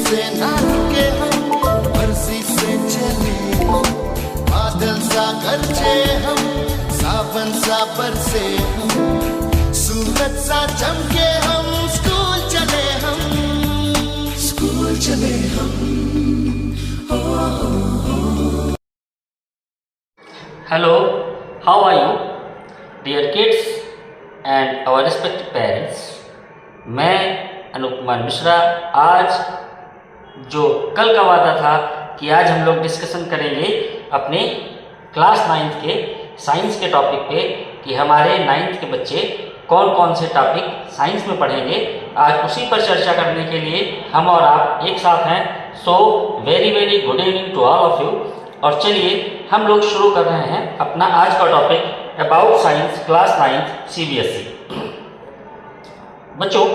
से ना रुके हम, मर्जी से चले बादल सा गरजे हम, सावन सा बरसे हम, सूरज सा चमके हम, स्कूल चले हम, स्कूल चले हम। Hello, how are you, dear kids and our respected parents? मैं अनूप कुमार मिश्रा आज जो कल का वादा था कि आज हम लोग डिस्कशन करेंगे अपने क्लास 9th के साइंस के टॉपिक पे कि हमारे 9th के बच्चे कौन कौन से टॉपिक साइंस में पढ़ेंगे। आज उसी पर चर्चा करने के लिए हम और आप एक साथ हैं। So very very good evening to all of you. और चलिए हम लोग शुरू कर रहे हैं अपना आज का topic about science class 9th CBSE। बच्चों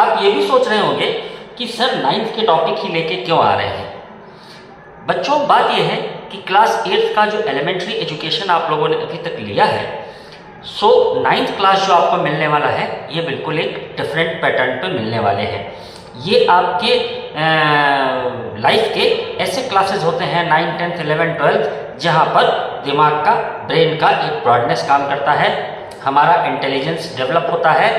आप ये भी सोच रहे होंगे कि सर 9th के टॉपिक ही लेके क्यों आ रहे हैं। बच्चों बात यह है कि क्लास 8th का जो एलिमेंट्री एजुकेशन आप लोगों ने अभी तक लिया है, सो 9th क्लास जो आपको मिलने वाला है ये बिल्कुल एक डिफरेंट पैटर्न पे मिलने वाले हैं। ये आपके लाइफ के ऐसे क्लासेस होते हैं 9, 10, 11, 12 जहाँ पर दिमाग का, ब्रेन का एक ब्रॉडनेस काम करता है, हमारा इंटेलिजेंस डेवलप होता है,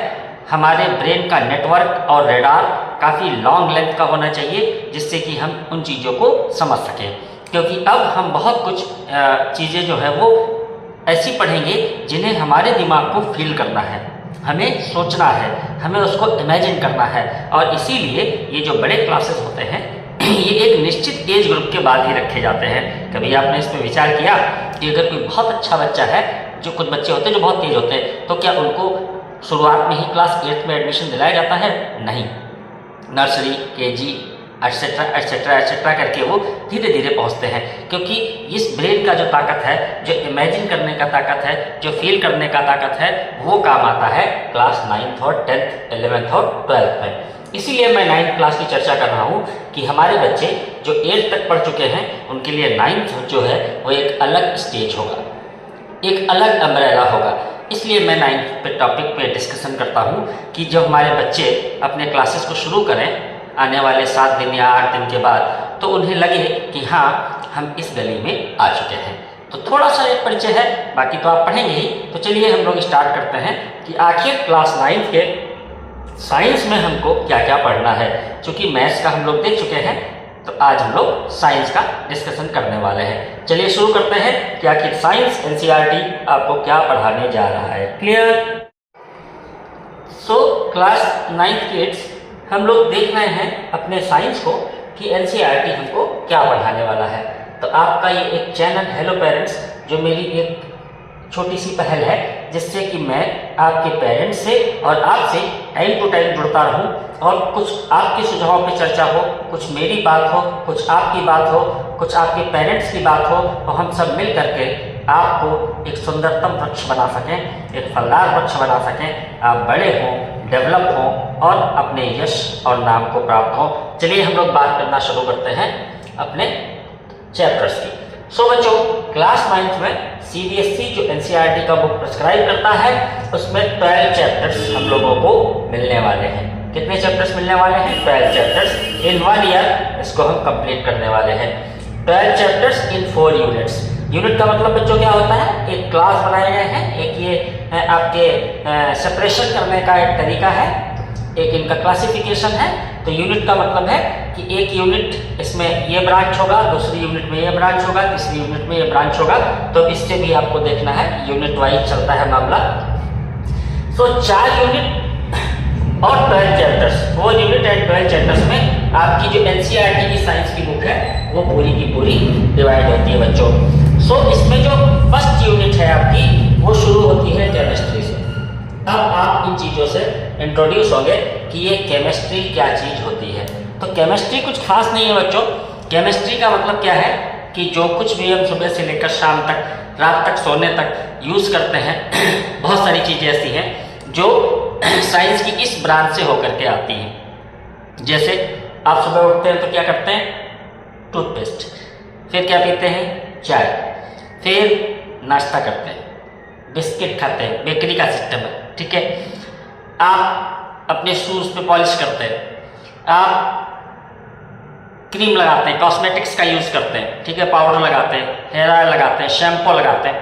हमारे ब्रेन का नेटवर्क और रेडार काफ़ी लॉन्ग लेंथ का होना चाहिए जिससे कि हम उन चीज़ों को समझ सकें। क्योंकि अब हम बहुत कुछ चीज़ें जो है वो ऐसी पढ़ेंगे जिन्हें हमारे दिमाग को फील करना है, हमें सोचना है, हमें उसको इमेजिन करना है। और इसीलिए ये जो बड़े क्लासेस होते हैं ये एक निश्चित एज ग्रुप के बाद ही रखे जाते हैं। कभी आपने इस पर विचार किया कि अगर कोई बहुत अच्छा बच्चा है, जो कुछ बच्चे होते हैं जो बहुत तेज होते हैं, तो क्या उनको शुरुआत में ही क्लास 8th में एडमिशन दिलाया जाता है? नहीं, nursery, KG etcetera etcetera etcetera करके वो धीरे धीरे पहुंचते हैं। क्योंकि इस ब्रेन का जो ताकत है, जो इमेजिन करने का ताकत है, जो फील करने का ताकत है, वो काम आता है क्लास 9th और 10th, 11th और 12th में। इसीलिए मैं 9th क्लास की चर्चा कर रहा हूँ कि हमारे बच्चे जो 8th तक पढ़ चुके हैं उनके लिए 9th जो है वो एक अलग स्टेज होगा, एक अलग अम्ब्रेला होगा। इसलिए मैं 9th पे टॉपिक पे डिस्कशन करता हूँ कि जब हमारे बच्चे अपने क्लासेस को शुरू करें आने वाले 7 दिन या 8 दिन के बाद, तो उन्हें लगे कि हाँ हम इस गली में आ चुके हैं। तो थोड़ा सा एक परिचय है, बाकी तो आप पढ़ेंगे ही। तो चलिए हम लोग स्टार्ट करते हैं कि आखिर क्लास 9th के साइंस में हमको क्या क्या पढ़ना है। चूँकि मैथ्स का हम लोग देख चुके हैं तो आज हम लोग साइंस का डिस्कशन करने वाले हैं। चलिए शुरू करते हैं कि आखिर साइंस NCERT आपको क्या पढ़ाने जा रहा है। Clear? So class 9th kids हम लोग देख रहे हैं अपने साइंस को कि NCERT हमको क्या पढ़ाने वाला है। तो आपका ये एक चैनल हेलो पेरेंट्स जो मेरी एक छोटी सी पहल है जिससे कि मैं आपके पेरेंट्स से और आपसे टाइम टू टाइम जुड़ता रहूं और कुछ आपके सुझावों पे चर्चा हो, कुछ मेरी बात हो, कुछ आपकी बात हो, कुछ आपके पेरेंट्स की बात हो, और हम सब मिल करके आपको एक सुंदरतम वृक्ष बना सकें, एक फलदार वृक्ष बना सकें, आप बड़े हों, डेवलप हों और अपने यश और नाम को प्राप्त हों। चलिए हम लोग बात करना शुरू करते हैं अपने चैप्टर्स की। सो बच्चों क्लास 9th में CBSE जो NCERT का बुक प्रिस्क्राइब करता है उसमें 12 चैप्टर्स हम लोगों को मिलने वाले हैं। कितने चैप्टर्स मिलने वाले हैं? 12 चैप्टर्स इन 1 ईयर इसको हम कंप्लीट करने वाले हैं। 12 चैप्टर्स इन 4 यूनिट्स। यूनिट का मतलब बच्चों क्या होता है? एक क्लास बनाए गए हैं, एक ये आपके सेपरेशन करने का एक तरीका है, एक इनका क्लासिफिकेशन है। तो यूनिट का मतलब है कि एक यूनिट इसमें ये ब्रांच होगा, दूसरी यूनिट में ये ब्रांच होगा, तीसरी यूनिट में ये ब्रांच होगा। तो इससे भी आपको देखना है, यूनिट वाइज चलता है मामला। सो 4 यूनिट और 12 चैप्टर्स, 4 यूनिट एंड 12 चैप्टर्स में आपकी जो NCERT की साइंस की बुक है वो पूरी की पूरी डिवाइड होती है बच्चों। सो इसमें जो फर्स्ट यूनिट है आपकी वो शुरू होती है केमिस्ट्री से। अब आप इन चीज़ों से इंट्रोड्यूस होंगे कि ये केमिस्ट्री क्या चीज़ होती है। तो केमिस्ट्री कुछ खास नहीं है बच्चों। केमिस्ट्री का मतलब क्या है कि जो कुछ भी हम सुबह से लेकर शाम तक, रात तक, सोने तक यूज़ करते हैं बहुत सारी चीज़ें ऐसी हैं जो साइंस की इस ब्रांच से होकर के आती हैं। जैसे आप सुबह उठते हैं तो क्या करते हैं? टूथपेस्ट, फिर क्या पीते हैं? चाय, फिर नाश्ता करते हैं, बिस्किट खाते हैं, बेकरी का सिस्टम है, ठीक है। आप अपने शूज़ पे पॉलिश करते हैं, आप क्रीम लगाते हैं, कॉस्मेटिक्स का यूज़ करते हैं, ठीक है, पाउडर लगाते हैं, हेयर ऑयल लगाते हैं, शैम्पू लगाते हैं,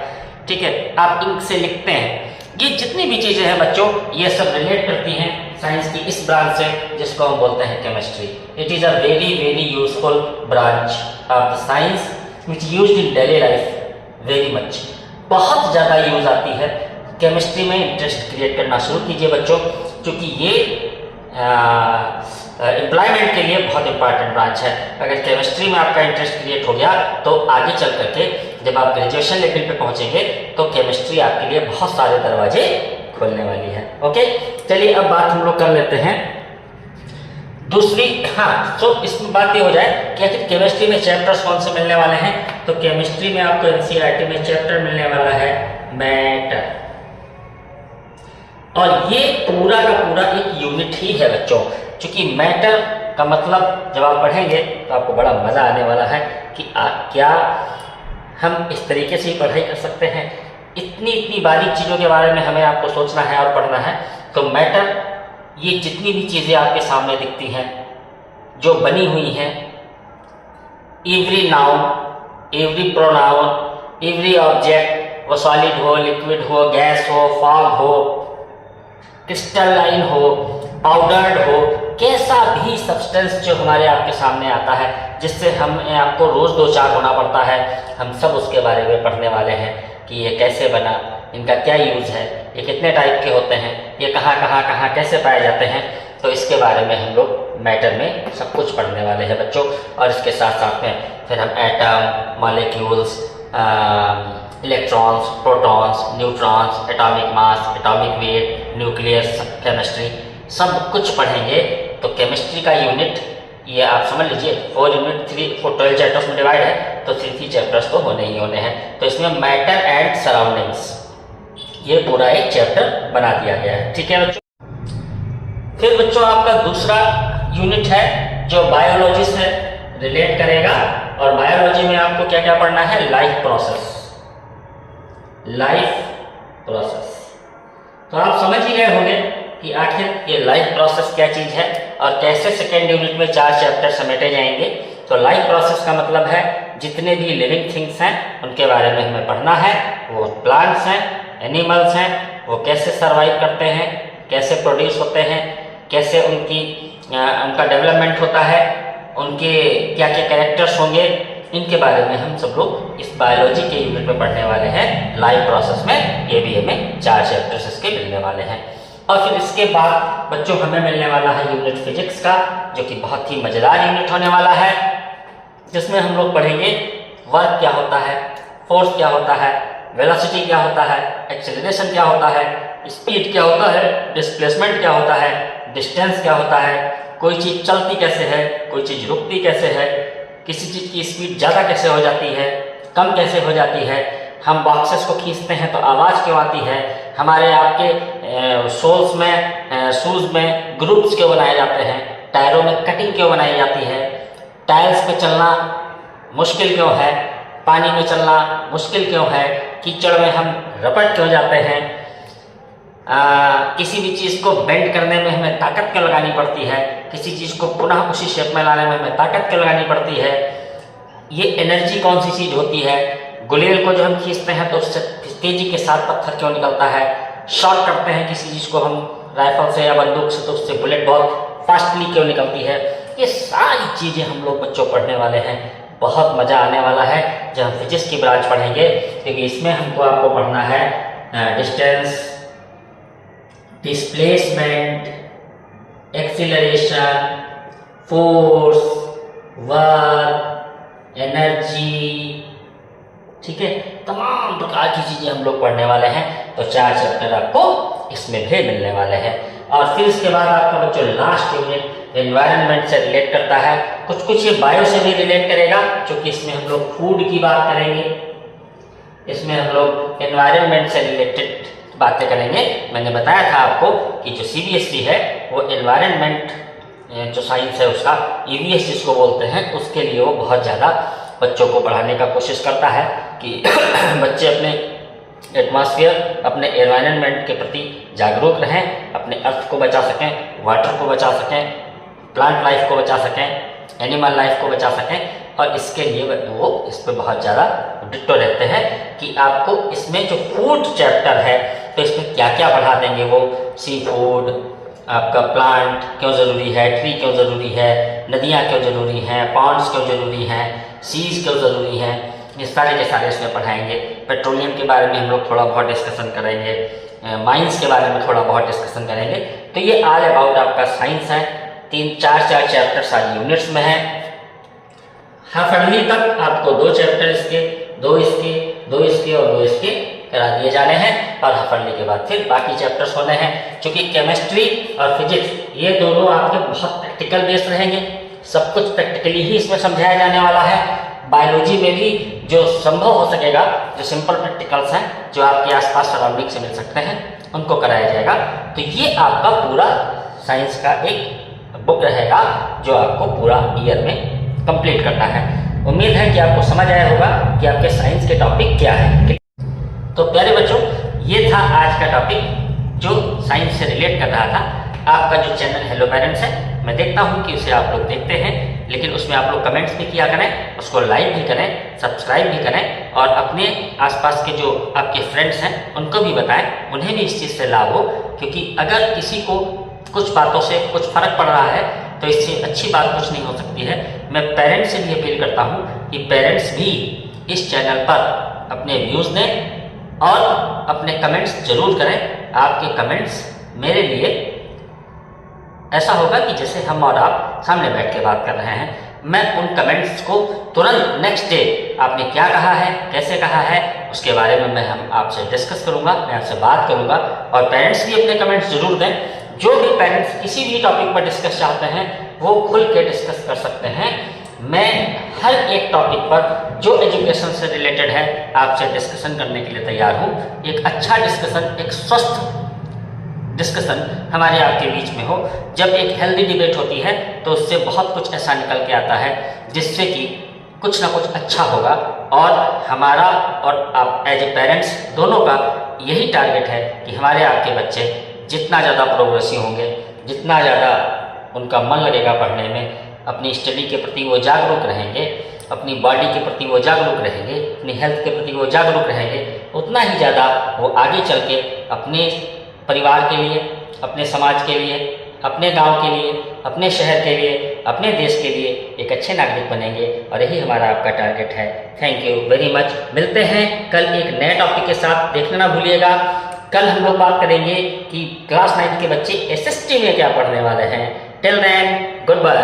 ठीक है, आप इंक से लिखते हैं। ये जितनी भी चीज़ें हैं बच्चों, ये सब रिलेट करती हैं साइंस की इस ब्रांच से जिसको हम बोलते हैं chemistry. It is a very very useful branch of the science which used in daily life very much. बहुत ज़्यादा यूज़ आती है। केमिस्ट्री में इंटरेस्ट क्रिएट करना शुरू कीजिए बच्चों, क्योंकि ये एम्प्लॉयमेंट के लिए बहुत इंपॉर्टेंट ब्रांच है। अगर केमिस्ट्री में आपका इंटरेस्ट क्रिएट हो गया तो आगे चल करके जब आप ग्रेजुएशन लेवल पे पहुंचेंगे तो केमिस्ट्री आपके लिए बहुत सारे दरवाजे खोलने वाली है। ओके, चलिए अब बात हम लोग कर लेते हैं दूसरी। हाँ, तो इसमें बात ये हो जाए कि आखिर केमिस्ट्री में चैप्टर्स कौन से मिलने वाले हैं। तो केमिस्ट्री में आपको एनसीईआरटी में चैप्टर मिलने वाला है मैटर, और ये पूरा का पूरा एक यूनिट ही है बच्चों। क्योंकि मैटर का मतलब जब आप पढ़ेंगे तो आपको बड़ा मज़ा आने वाला है कि क्या हम इस तरीके से ही पढ़ाई कर सकते हैं। इतनी बारीक चीज़ों के बारे में हमें आपको सोचना है और पढ़ना है। तो मैटर, ये जितनी भी चीज़ें आपके सामने दिखती हैं जो बनी हुई हैं, every noun, every pronoun, every object, वो सॉलिड हो, लिक्विड हो, गैस हो, फॉग हो, क्रिस्टलाइन हो, पाउडर्ड हो, कैसा भी सब्सटेंस जो हमारे आपके सामने आता है जिससे हमें आपको रोज़ दो चार होना पड़ता है, हम सब उसके बारे में पढ़ने वाले हैं कि ये कैसे बना, इनका क्या यूज़ है, ये कितने टाइप के होते हैं, ये कहाँ कैसे पाए जाते हैं। तो इसके बारे में हम लोग मैटर में सब कुछ पढ़ने वाले हैं बच्चों। और इसके साथ साथ में फिर हम atom, molecules, electrons, protons, neutrons, atomic mass, atomic weight, nucleus chemistry, सब कुछ पढ़ेंगे। तो केमिस्ट्री का यूनिट ये आप समझ लीजिए 4 यूनिट 12 चैप्टर्स में डिवाइड है, तो 3 चैप्टर्स तो होने ही होने हैं। तो इसमें मैटर एंड सराउंडिंग्स ये पूरा एक चैप्टर बना दिया गया है, ठीक है बच्चों। फिर बच्चों आपका दूसरा यूनिट है जो बायोलॉजी से रिलेट करेगा, और बायोलॉजी में आपको क्या क्या पढ़ना है, लाइफ प्रोसेस। तो आप समझ ही गए होंगे कि आखिर ये लाइफ प्रोसेस क्या चीज़ है और कैसे सेकेंड यूनिट में 4 चैप्टर समेटे जाएंगे। तो लाइफ प्रोसेस का मतलब है जितने भी लिविंग थिंग्स हैं उनके बारे में हमें पढ़ना है। वो प्लांट्स हैं, एनिमल्स हैं, वो कैसे सर्वाइव करते हैं, कैसे प्रोड्यूस होते हैं, कैसे उनका डेवलपमेंट होता है, उनके क्या क्या कैरेक्टर्स होंगे, इनके बारे में हम सब लोग इस बायोलॉजी के यूनिट में पढ़ने वाले हैं। लाइफ प्रोसेस में ये भी हमें 4 चैप्टर्स इसके मिलने वाले हैं। और फिर इसके बाद बच्चों हमें मिलने वाला है यूनिट फिजिक्स का, जो कि बहुत ही मज़ेदार यूनिट होने वाला है, जिसमें हम लोग पढ़ेंगे वर्क क्या होता है, फोर्स क्या होता है, वेलोसिटी क्या होता है, एक्सेलरेशन क्या होता है, स्पीड क्या होता है, डिस्प्लेसमेंट क्या होता है, डिस्टेंस क्या होता है, कोई चीज़ चलती कैसे है, कोई चीज़ रुकती कैसे है, किसी चीज़ की स्पीड ज़्यादा कैसे हो जाती है, कम कैसे हो जाती है, हम बॉक्सेस को खींचते हैं तो आवाज़ क्यों आती है, हमारे आपके सोल्स में शूज़ में ग्रुप्स क्यों बनाए जाते हैं, टायरों में कटिंग क्यों बनाई जाती है, टाइल्स पे चलना मुश्किल क्यों है, पानी में चलना मुश्किल क्यों है, कीचड़ में हम रपट क्यों जाते हैं, किसी भी चीज़ को बेंड करने में हमें ताकत क्यों लगानी पड़ती है, किसी चीज़ को पुनः उसी शेप में लाने में हमें ताकत क्यों लगानी पड़ती है, ये एनर्जी कौन सी चीज़ होती है, गुलेल को जो हम खींचते हैं तो उससे तेजी के साथ पत्थर क्यों निकलता है, शॉट करते हैं किसी चीज़ को हम राइफल से या बंदूक से तो उससे बुलेट बहुत फास्टली क्यों निकलती है। ये सारी चीज़ें हम लोग बच्चों पढ़ने वाले हैं। बहुत मज़ा आने वाला है जब हम फिजिक्स की ब्रांच पढ़ेंगे, क्योंकि इसमें हमको आपको पढ़ना है distance, displacement, acceleration, force, work, energy, ठीक है, तमाम प्रकार की चीज़ें हम लोग पढ़ने वाले हैं। तो 4 चैप्टर आपको इसमें भी मिलने वाले हैं। और फिर इसके बाद आपका बच्चों लास्ट यूनिट एनवायरनमेंट से रिलेट करता है, कुछ ये बायो से भी रिलेट करेगा, क्योंकि इसमें हम लोग फूड की बात करेंगे, इसमें हम लोग एनवायरनमेंट से रिलेटेड बातें करेंगे। मैंने बताया था आपको कि जो सीबीएसई है वो एनवायरनमेंट जो साइंस है उसका ईवीएस जिसको बोलते हैं, उसके लिए वो बहुत ज़्यादा बच्चों को पढ़ाने का कोशिश करता है कि बच्चे अपने एटमॉस्फेयर, अपने एनवायरनमेंट के प्रति जागरूक रहें, अपने अर्थ को बचा सकें, वाटर को बचा सकें, प्लांट लाइफ को बचा सकें, एनिमल लाइफ को बचा सकें। और इसके लिए वो इस पर बहुत ज़्यादा डिट्टो रहते हैं कि आपको इसमें जो फूड चैप्टर है तो इसमें क्या क्या बढ़ा देंगे वो, सी फूड, आपका प्लांट क्यों ज़रूरी है, ट्री क्यों ज़रूरी है, नदियाँ क्यों ज़रूरी हैं, पॉन्ड्स क्यों ज़रूरी हैं, सीज क्यों ज़रूरी हैं, ये सारे के सारे इसमें पढ़ाएंगे। पेट्रोलियम के बारे में हम लोग थोड़ा बहुत डिस्कशन करेंगे, माइंस के बारे में थोड़ा बहुत डिस्कशन करेंगे। तो ये ऑल अबाउट आपका साइंस है। 3-4 चैप्टर सारी यूनिट्स में है। हाफ अर्ली तक आपको 2 चैप्टर इसके, 2 इसके, 2 इसके और 2 इसके करा दिए जाने हैं और हाफ अर्ली के बाद फिर बाकी चैप्टर्स होने हैं। क्योंकि केमिस्ट्री और फिजिक्स ये दोनों आपके बहुत प्रैक्टिकल बेस्ड रहेंगे, सब कुछ प्रैक्टिकली ही इसमें समझाया जाने वाला है। बायोलॉजी में भी जो संभव हो सकेगा, जो सिंपल प्रैक्टिकल्स हैं जो आपके आसपास सराउंडिंग से मिल सकते हैं, उनको कराया जाएगा। तो ये आपका पूरा साइंस का एक बुक रहेगा जो आपको पूरा ईयर में कंप्लीट करना है। उम्मीद है कि आपको समझ आया होगा कि आपके साइंस के टॉपिक क्या है। तो प्यारे बच्चों, ये था आज का टॉपिक जो साइंस से रिलेट कर रहा था। आपका जो चैनल हेलो पेरेंट्स है, मैं देखता हूँ कि उसे आप लोग देखते हैं, लेकिन उसमें आप लोग कमेंट्स भी किया करें, उसको लाइक भी करें, सब्सक्राइब भी करें और अपने आसपास के जो आपके फ्रेंड्स हैं उनको भी बताएं, उन्हें भी इस चीज़ से लाभ हो। क्योंकि अगर किसी को कुछ बातों से कुछ फर्क पड़ रहा है तो इससे अच्छी बात कुछ नहीं हो सकती है। मैं पेरेंट्स से भी अपील करता हूँ कि पेरेंट्स भी इस चैनल पर अपने व्यूज़ दें और अपने कमेंट्स जरूर करें। आपके कमेंट्स मेरे लिए ऐसा होगा कि जैसे हम और आप सामने बैठ के बात कर रहे हैं। मैं उन कमेंट्स को तुरंत नेक्स्ट डे आपने क्या कहा है, कैसे कहा है, उसके बारे में मैं हम आपसे डिस्कस करूँगा, मैं आपसे बात करूँगा। और पेरेंट्स भी अपने कमेंट्स जरूर दें। जो भी पेरेंट्स किसी भी टॉपिक पर डिस्कस चाहते हैं वो खुल के डिस्कस कर सकते हैं। मैं हर एक टॉपिक पर जो एजुकेशन से रिलेटेड है आपसे डिस्कशन करने के लिए तैयार हूँ। एक अच्छा डिस्कशन, एक स्वस्थ डिस्कशन हमारे आपके बीच में हो। जब एक हेल्दी डिबेट होती है तो उससे बहुत कुछ ऐसा निकल के आता है जिससे कि कुछ ना कुछ अच्छा होगा। और हमारा और आप एज ए पेरेंट्स दोनों का यही टारगेट है कि हमारे आपके बच्चे जितना ज़्यादा प्रोग्रेसिव होंगे, जितना ज़्यादा उनका मन लगेगा पढ़ने में, अपनी स्टडी के प्रति वो जागरूक रहेंगे, अपनी बॉडी के प्रति वो जागरूक रहेंगे, अपनी हेल्थ के प्रति वो जागरूक रहेंगे, उतना ही ज़्यादा वो आगे चल के अपने परिवार के लिए, अपने समाज के लिए, अपने गांव के लिए, अपने शहर के लिए, अपने देश के लिए एक अच्छे नागरिक बनेंगे। और यही हमारा आपका टारगेट है। Thank you very much. मिलते हैं कल एक नए टॉपिक के साथ। देखना ना भूलिएगा, कल हम लोग बात करेंगे कि क्लास 9 के बच्चे SST में क्या पढ़ने वाले हैं। Till then, good bye.